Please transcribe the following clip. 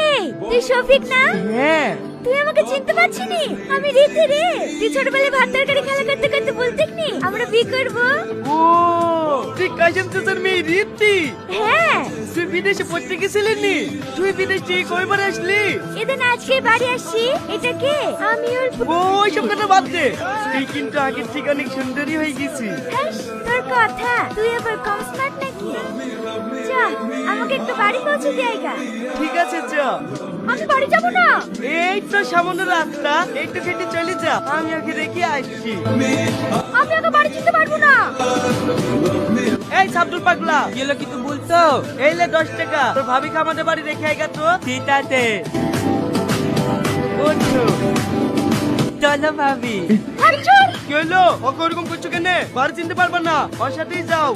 এই তুই শফিক না? হ্যাঁ। তুই আমাকে চিনতে পারছিনি? আমি রীতি রে। তুই ছোটবেলায় ভাত তরকারি খেলা করতে করতে বলতিসনি আমরা বিয়ে করবো। ও তুই কাজেম চাচার মেয়ে রীতি? হ্যাঁ। তুই বিদেশে পড়তে গেছিলেন নি? তুই বিদেশ থেকে কয়বার আসলি? এদিন আজকে বাড়ি আসছি। এটা কে? আমি ওর ওইসব কথা বাদ দে, তুই কিন্তু আগের থেকে অনেক সুন্দরী হয়ে গেছি। হ্যাঁ, তোর কথা তুই আবার কম স্মার্ট নাকি? যা আমাকে একটু বাড়ি পৌঁছে দেয়গা। ঠিক আছে চ। আমি বাড়ি যাব না। এই তো সামান্য রাস্তা, একটু কেটে চলে যা, আমি ওকে রেখে আসছি। আমি ওকে বাড়ি যেতে পারবো না। এই সাবদুল পাগলা, কি হলো কিছু বলতো? এই লে 10 টাকা, তোর ভাবিকে আমাদের বাড়ি রেখে আইগা তো। ঠিক আছে বন্ধু চলো ভাবি। আরে চল। কি হলো? ওকে ওরকম করছো কেন? বাড়ি চিনতে পারবা না, ওর সাথেই যাও।